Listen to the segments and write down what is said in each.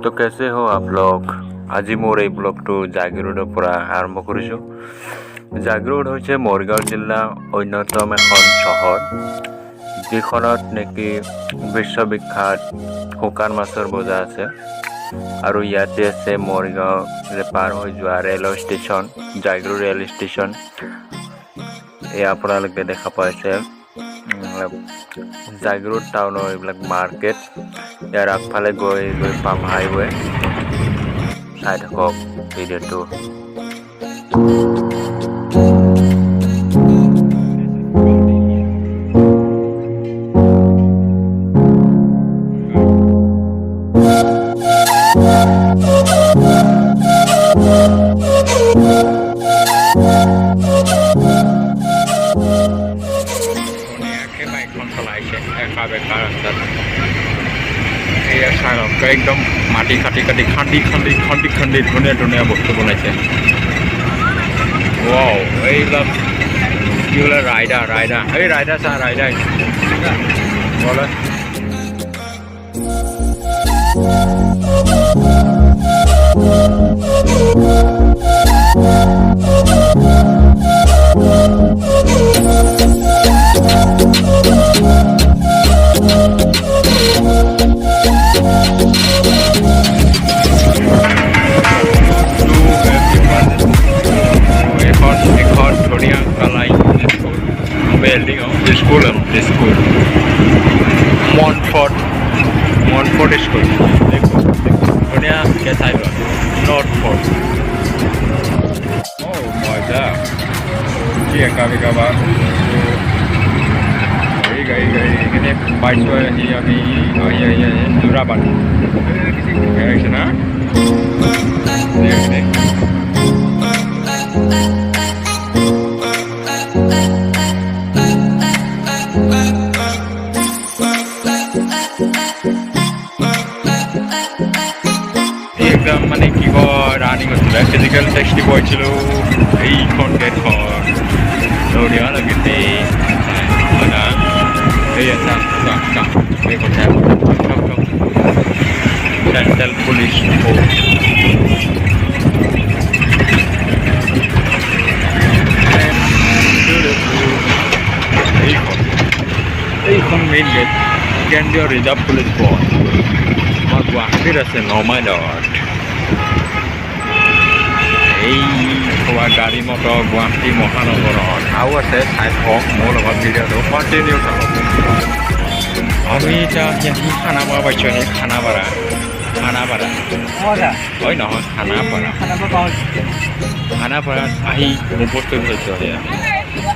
तो कैसे हो आप लोग আজি मोर এই ব্লগটো জাগিৰোডৰ পৰা আৰম্ভ কৰিছো জাগিৰোড হৈছে মৰিগাঁও জিলা অন্যতম এখন চহৰ যিখনত নেকি বিশ্ববিখ্যাত শুকান মাছৰ বজাৰ আছে আৰু ইয়াতে আছে মৰিগাঁও পাৰ হৈ যোৱা rail station Jagiroad rail station এই আপোনালোকে দেখা পাইছে জাগিৰোড টাউনৰ এইবিলাক মাৰ্কেট ইয়াৰ আগফালে গৈ পাম হাইৱে চাই থাকক ভিডিঅ'টো একদম মাটি কাটি খান্দি ধুনীয়া বস্তু বনাইছে ওয়াও এইবিলাক কি বলে রাইডার এই রাইডার বলে स्कूल मॉन्टफोर्ट स्कूल देखो बढ़िया कैसा है नॉर्थ फोर्ट ओह मजा ये कभी कभार गई इन्हें बाइक तो ही अभी ये जुराबाद है ना देख একদম মানে কি কয় রানিং হৈছিল ফিজিকেল টেক্সটি পঢ়িছিলো এইখন গেটখন দৌৰিব লাগিছে সেন্ট্ৰেল পুলিচ এইখন মেইন গেট কেন্দ্ৰীয় ৰিজাৰ্ভ পুলিচ ফ'ৰ্চ আমাৰ গুৱাহাটীত আছে 9 মাইলত এই গাড়ী মটৰ গুৱাহাটী মহানগৰত আৰু আছে চাই হওক মোৰ লগত ভিডিঅ'টো কণ্টিনিউ থাকক আমি এতিয়া খানাপাৰা পাইছোঁ সেই খানাপাৰা হয় নহয় খানাপাৰাত আহি উপস্থিত হৈছোঁ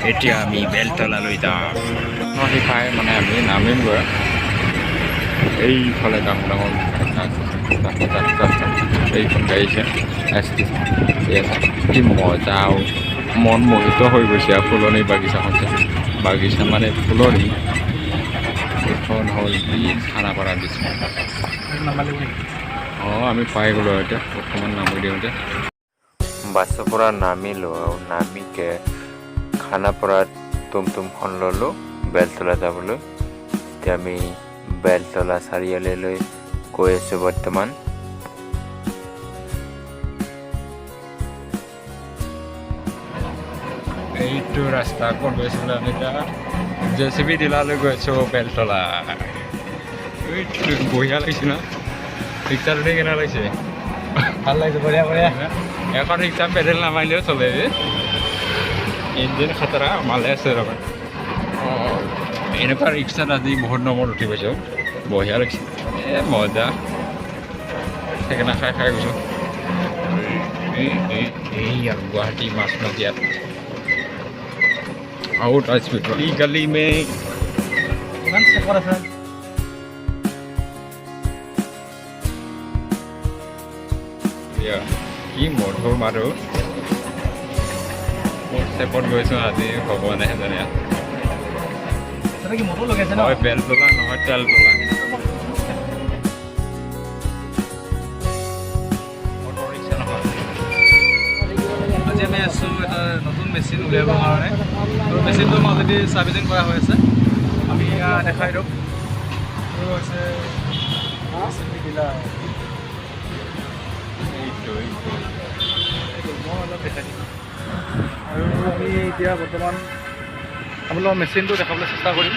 এতিয়া আমি বেলতলালৈ যাম সিফাই মানে আমি নামিমগৈ এইফালে ডাঙৰ এইখন গাড়ীছে কি মজা মন মোহিত হৈ গৈছে ফুলনি বাগিচা মানে ফুলনি এইখন হ'ল কি খানাপাৰা দিছে অঁ আমি পাই গ'লোঁ এতিয়া অকণমান নামি দিওঁতে বাছৰ পৰা নামিলোঁ আৰু নামিকে খানাপাৰাত টুমটুমখন ল'লোঁ বেলতলা যাবলৈ এতিয়া আমি বেলতলা চাৰিআলিলৈ গৈ আছোঁ বৰ্তমান এইটো ৰাস্তা ক'ত গৈছিলোঁ আমি এতিয়া JCB ডিলাৰলৈ গৈ আছোঁ বেলতলা বঢ়িয়া লাগিছে না ৰিক্সাটো কেনে লাগিছে ভাল লাগিছে বঢ়িয়া এখন ৰিক্সা পেডেল নামাৰিলেও চলে ইঞ্জিন খাতৰা মালে আছে ৰ'বা অঁ এনেকুৱা ৰিক্সাত আজি বহুত নম্বৰত উঠি পাইছোঁ বঢ়িয়া লাগিছে মজা সেইকাৰণে খাই গৈছোঁ এই আৰু গুৱাহাটী মাছ নদীয়াত आउट स्पीड ई गली में কি মধুৰ মাৰো চেপত গৈছোঁ আজি ভগৱানেহে জানে হয় বেলতলা নহয় তেলতলা আজি আমি আছোঁ এটা নতুন মেচিন উলিয়াবৰ কাৰণে মেচিনটো অলৰেডি চাৰ্ভিচিং কৰা হৈ আছে আমি দেখাই দিওঁ হৈছে মই অলপ দেখাই দিম আৰু আমি এতিয়া বৰ্তমান আপোনালোকৰ মেচিনটো দেখাবলৈ চেষ্টা কৰিম।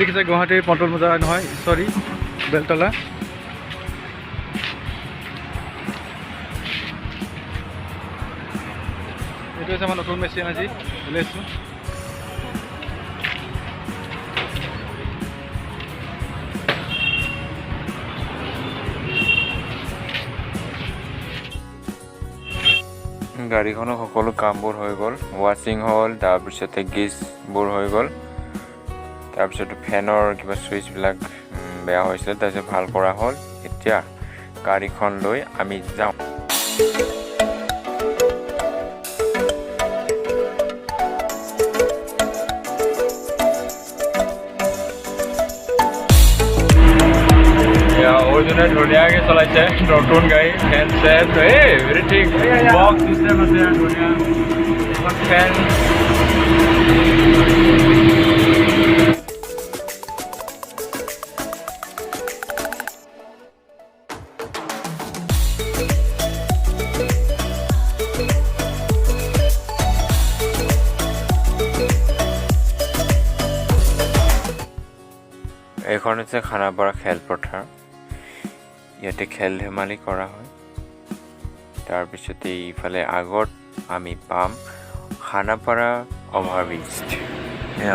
দেখিছে গুৱাহাটীৰ পল্টন বজাৰ নহয়, চৰি বেলতলা। এইটো হৈছে আমাৰ নতুন মেচিন আজি উলিয়াইছোঁ। গাড়ীখনৰ সকলো কামবোৰ হৈ গ'ল, ৱাশ্বিং হ'ল, তাৰপিছতে গেছবোৰ হৈ গ'ল, তাৰপিছতে ফেনৰ কিবা চুইচবিলাক বেয়া হৈছিলে, তাৰপিছত ভাল কৰা হ'ল। এতিয়া গাড়ীখন লৈ আমি যাওঁ। অৰ্জুনে ধুনীয়াকৈ চলাইছে নতুন গাড়ী, ফেন চেট এভৰিথিং, বক্স চিষ্টেম আছে ধুনীয়া এখন ফেন। এইখন হৈছে খানাপাৰা খেলপথাৰ। ইয়াতে খেল ধেমালি কৰা হয়। তাৰপিছতে ইফালে আগত আমি পাম খানাপাৰা অভাৰব্ৰিজ।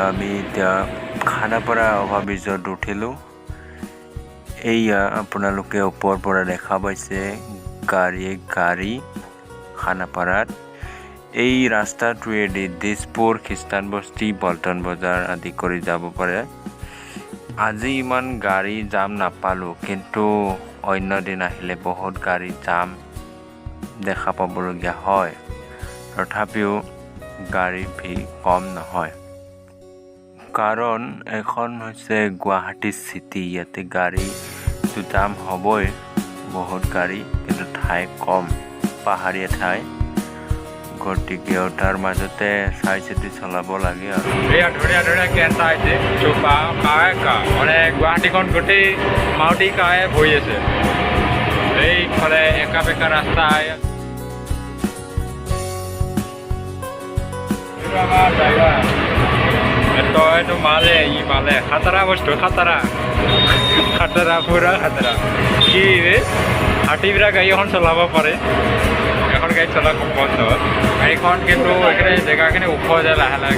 আমি এতিয়া খানাপাৰা অভাৰব্ৰিজত উঠিলোঁ। এয়া আপোনালোকে ওপৰৰ পৰা দেখা পাইছে গাড়ী খানাপাৰাত। এই ৰাস্তাটোৱেদি দিছপুৰ, খ্ৰীষ্টানবস্তি, পল্টন বজাৰ আদি কৰি যাব পাৰে। আজি ইমান গাড়ী জাম নাপালোঁ, কিন্তু অন্য দিন আহিলে বহুত গাড়ী জাম দেখা পাবলগীয়া হয়। তথাপিও গাড়ীৰ ভিৰ কম নহয়, কাৰণ এখন হৈছে গুৱাহাটী চিটি। ইয়াতে গাড়ীটো জাম হ'বই, বহুত গাড়ী, কিন্তু ঠাই কম, পাহাৰীয়া ঠাই। গতিকে তাৰ মাজতে চাই চিতি চলাব লাগে আৰু। ধুনীয়া ধুনীয়া কেঞ্চা হৈছে মানে গুৱাহাটীখন গোটেই মাউটি কায়ে ভৰি আছে। এইফালে একা বেকা ৰাস্তা। এইটো আমাৰ ড্ৰাইভাৰ, এইটো মালে খাতৰা বস্তু, খাতৰা পুৰা খাতৰা। কি হাতীবিলাক গাড়ী এখন চলাব পাৰে, এখন গাড়ী চলা খুব কষ্ট। গাড়ীখন কিন্তু এইখিনি জেগাখিনি ওখ যায়, লাহে লাহে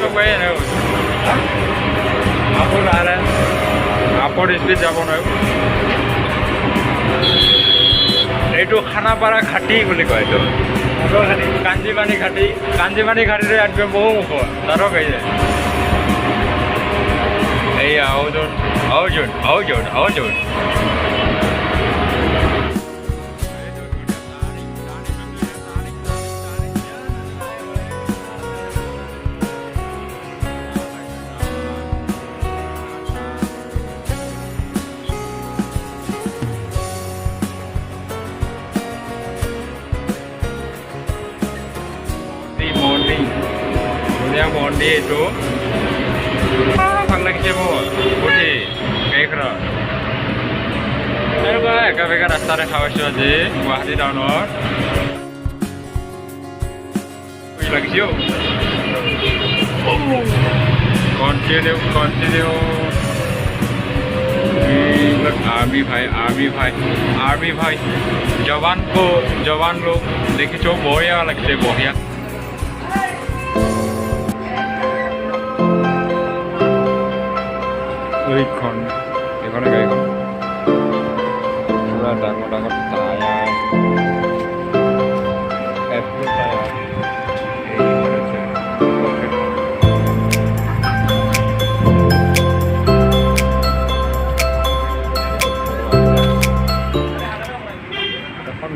আকৌ লাহে লাহে আপৰ স্পীড যাব নোৱাৰিব। এইটো খানাপাৰা ঘাটি বুলি কয়। এইটো কাঞ্জিমানি ঘাটিটো একদম বহু ওখ, তাতো গাড়ী যায়। এইয়া অৰ্জুন মন্দিৰ এইটো ভাল লাগিছে মোৰ উঠি গাড়ীখনত। এনেকুৱা একা বেকা ৰাস্তা দেখা পাইছোঁ আজি গুৱাহাটী টাউনত। লাগিছে কণ্টিনিউ। आर्मी भाई जवान लोग देखिছো बढ़िया लगते बढ़िया। এখানে গাড়ীখন পুৰা ডাঙৰ টায়াৰ, এপ্ৰিল টায়াৰ।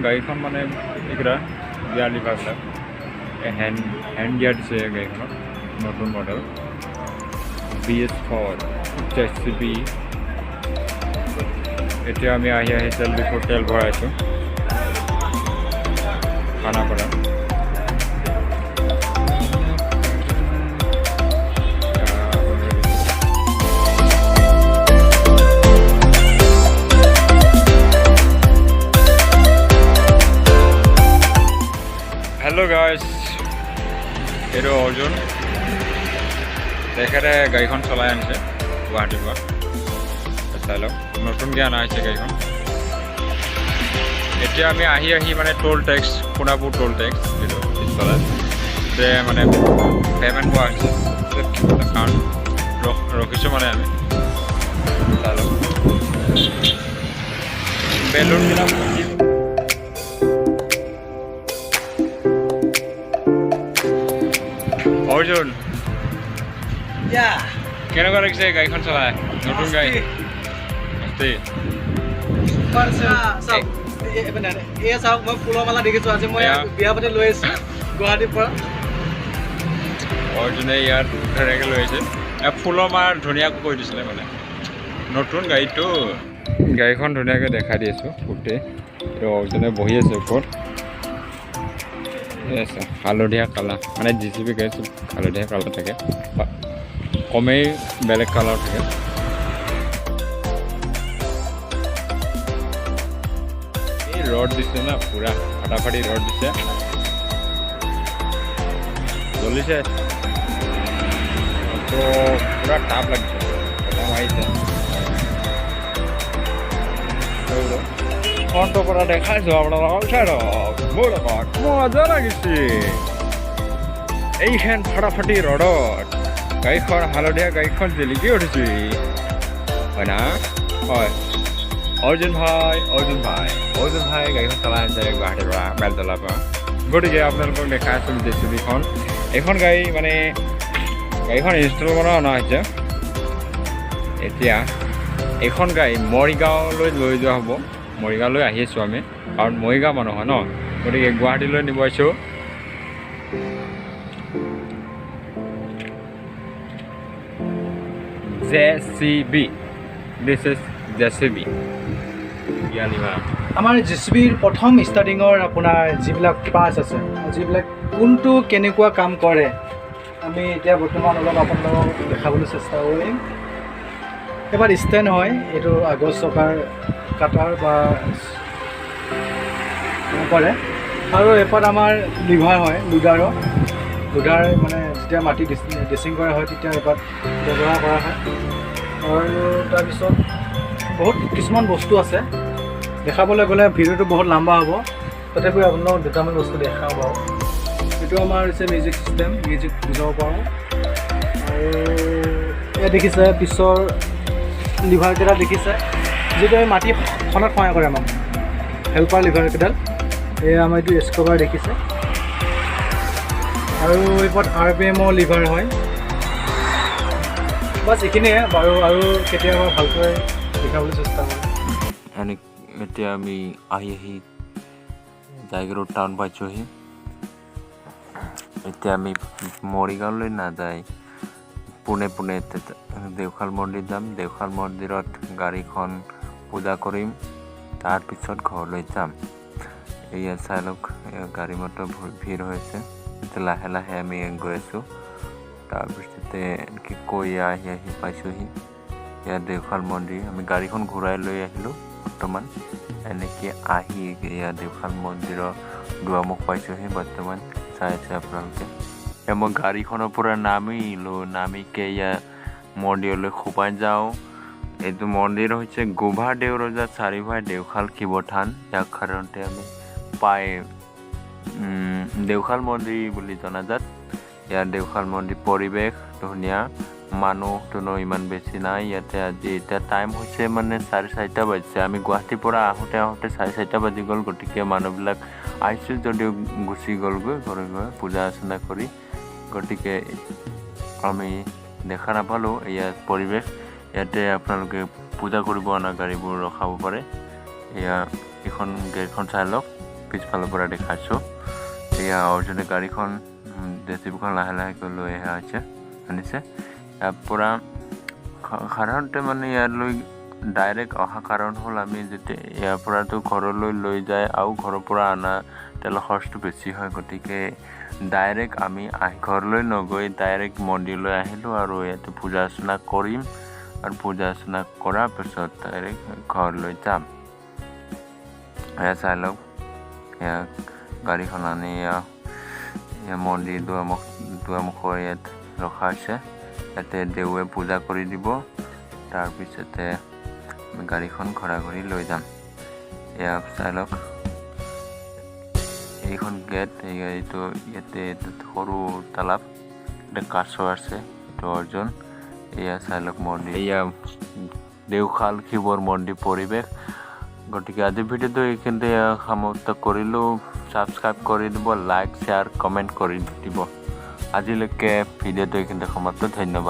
গাড়ীখন মানে এইকেইটা গিয়াৰ লিভাৰবিলাক হেণ্ড গিয়াৰ দিছে গাড়ীখনত, নতুন মডেল BS4 JCB। এতিয়া আমি আহি তেল ভৰাইছোঁ খানাপাৰা। এইটো অৰ্জুন তেখেতে গাড়ীখন চলাই আনিছে গুৱাহাটীৰ পৰা চাই লওক নতুনকৈ অনা হৈছে গাড়ীখন এতিয়া আমি আহি মানে toll tax Sonapur toll tax এইটো পিছফালে যে মানে পে'মেণ্ট কৰা হৈছে কাৰণ ৰখিছোঁ মানে আমি চাই লওক বেলুনবিলাক অৰ্জুন কেনেকুৱা লাগিছে গাড়ীখন চলাই নতুন গাড়ী এয়া চাওক মই ফুলৰ মালা দেখিছোঁ আজি মই বিয়া পাতি লৈ আহিছোঁ গুৱাহাটীৰ পৰা অৰ্জুনে ইয়াত ধুনীয়াকৈ লৈ আহিছে ফুলৰ মাৰ ধুনীয়াকৈ কৈ দিছিলে মানে নতুন গাড়ীটো গাড়ীখন ধুনীয়াকৈ দেখাই দি আছোঁ গোটেই এইটো অৰ্জুনে বহি আছে ওপৰত আছে হালধীয়া কালাৰ মানে JCB গাড়ী চব হালধীয়া কালাৰ থাকে কমেই বেলেগ কালাৰ থাকে এই ৰড দিছে না পুৰা ফাটাফাটি ৰড দিছে জ্বলিছে তো পুৰা টাপ লাগিছে কলম আহিছে ফ্ৰণ্টৰ পৰা দেখাইছোঁ আপোনালোকক চাইডক মোৰ লগত মজা লাগিছে এইখন ফাটাফাটি ৰডত গাড়ীখন হালধীয়া গাড়ীখন জিলিকি উঠিছে হয় না হয় অৰ্জুন ভাই গাড়ীখন চলাই আনিছে গুৱাহাটীৰ পৰা বেলতলাৰ পৰা গতিকে আপোনালোকক দেখাই আছোঁ JCBখন এইখন গাড়ী মানে গাড়ীখন ইনষ্টলমেণ্টত অনা হৈছে এতিয়া এইখন গাড়ী মৰিগাঁৱলৈ লৈ যোৱা হ'ব মৰিগাঁৱলৈ আহি আছোঁ আমি কাৰণ মৰিগাঁও মানুহ হয় ন গতিকে গুৱাহাটীলৈ নিব আহিছোঁ JCB দিছ ইজ JCB আমাৰ JCBৰ প্ৰথম ষ্টাৰ্টিঙৰ আপোনাৰ যিবিলাক পাৰ্টছ আছে যিবিলাক কোনটো কেনেকুৱা কাম কৰে আমি এতিয়া বৰ্তমান অলপ আপোনালোকক দেখাবলৈ চেষ্টা কৰিম এবাৰ ষ্টেণ্ড হয় এইটো আগৰ চকাৰ কাটাৰ বা কৰে আৰু এপাত আমাৰ লিভাৰ হয় লোডাৰ মানে যেতিয়া মাটি ড্ৰেছিং কৰা হয় তেতিয়া এপাত ব্যৱহাৰ কৰা হয় আৰু তাৰপিছত বহুত কিছুমান বস্তু আছে দেখাবলৈ গ'লে ভিডিঅ'টো বহুত লম্বা হ'ব তথাপিও আপোনাক দুটামান বস্তু দেখাওঁ বাৰু এইটো আমাৰ হৈছে মিউজিক চিষ্টেম মিউজিক বুজাব পাৰোঁ আৰু এয়া দেখিছে পিছৰ লিভাৰকেইডাল দেখিছে যিটো আমি মাটি খনাত সহায় কৰে আমাক হেল্পাৰ লিভাৰকেইডাল এয়া আমাৰ এইটো স্কভাৰ দেখিছে আৰু এইপৰত RPMৰ লিভাৰ হয় বাছ এইখিনিয়ে বাৰু আৰু কেতিয়াবা ভালকৈ দেখাবলৈ চেষ্টা কৰিম এতিয়া আমি আহি জাগিৰোড টাউন পাইছোঁহি এতিয়া আমি মৰিগাঁৱলৈ নাযায় পোনে দেওশাল মন্দিৰ যাম দেওশাল মন্দিৰত গাড়ীখন পূজা কৰিম তাৰপিছত ঘৰলৈ যাম এয়া চাই লওক গাড়ী মটৰ ভিৰ হৈছে এতিয়া লাহে লাহে আমি গৈ আছোঁ তাৰপিছতে এনেকৈ কৈ আহি পাইছোঁহি ইয়াত দেওশাল মন্দিৰ আমি গাড়ীখন ঘূৰাই লৈ আহিলোঁ বৰ্তমান এনেকৈ আহি ইয়াত দেওশাল মন্দিৰৰ দুৱাৰমুখ পাইছোঁহি বৰ্তমান চাই আছে আপোনালোকে এতিয়া মই গাড়ীখনৰ পৰা নামিকৈ ইয়াত মন্দিৰলৈ সোমাই যাওঁ এইটো মন্দিৰ হৈছে গোভাদেউ ৰজা চাৰিভাই দেওশাল শিৱ থান ইয়াক সাধাৰণতে আমি পাই দেওশাল মন্দিৰ বুলি জনাজাত ইয়াৰ দেওশাল মন্দিৰ পৰিৱেশ ধুনীয়া মানুহটো ইমান বেছি নাই ইয়াতে আজি এতিয়া টাইম হৈছে মানে 4:30 বাজিছে আমি গুৱাহাটীৰ পৰা আহোঁতে 4:30 বাজি গ'ল গতিকে মানুহবিলাক আহিছোঁ যদিও গুচি গ'লগৈ ঘৰে পূজা অৰ্চনা কৰি গতিকে আমি দেখা নাপালোঁ ইয়াৰ পৰিৱেশ ইয়াতে আপোনালোকে পূজা কৰিব অনা গাড়ীবোৰ ৰখাব পাৰে এইখন গাড়ীখন চাই লওক পিছফালৰ পৰা দেখাইছোঁ এয়া অৰ্জুনে গাড়ীখন JCBখন লাহে লাহেকৈ লৈ আনিছে ইয়াৰ পৰা সাধাৰণতে মানে ইয়ালৈ ডাইৰেক্ট অহা কাৰণ হ'ল আমি যেতিয়া ইয়াৰ পৰাতো ঘৰলৈ লৈ যায় আৰু ঘৰৰ পৰা অনা তেলৰ খৰচটো বেছি হয় গতিকে ডাইৰেক্ট আমি ঘৰলৈ নগৈ ডাইৰেক্ট মন্দিৰলৈ আহিলোঁ আৰু ইয়াতে পূজা অৰ্চনা কৰিম আৰু পূজা অৰ্চনা কৰাৰ পিছত ডাইৰেক্ট ঘৰলৈ যাম এয়া চাই লওক এয়া গাড়ীখন আনি মন্দিৰ দুৱাৰমুখৰ ইয়াত ৰখা হৈছে। ইয়াতে দেউৱে পূজা কৰি দিব, তাৰপিছতে আমি গাড়ীখন ঘূৰি লৈ যাম। এয়া চাই লওক, এইখন গেট, এই গাড়ীটো ইয়াতে সৰু তালাপ, এটা কাছ আছে, এইটো অৰ্জন। এয়া চাই লওক মন্দিৰ, এয়া দেওশাল শিৱৰ মন্দিৰ পৰিৱেশ। গতিকে আজিৰ ভিডিঅ'টো এইখিনিতে সমাপ্ত কৰিলোঁ। ছাবস্ক্ৰাইব কৰি দিব, লাইক শ্বেয়াৰ কমেণ্ট কৰি দিব। আজিলৈকে ভিডিঅ'টো এইখিনিতে সমাপ্ত, ধন্যবাদ।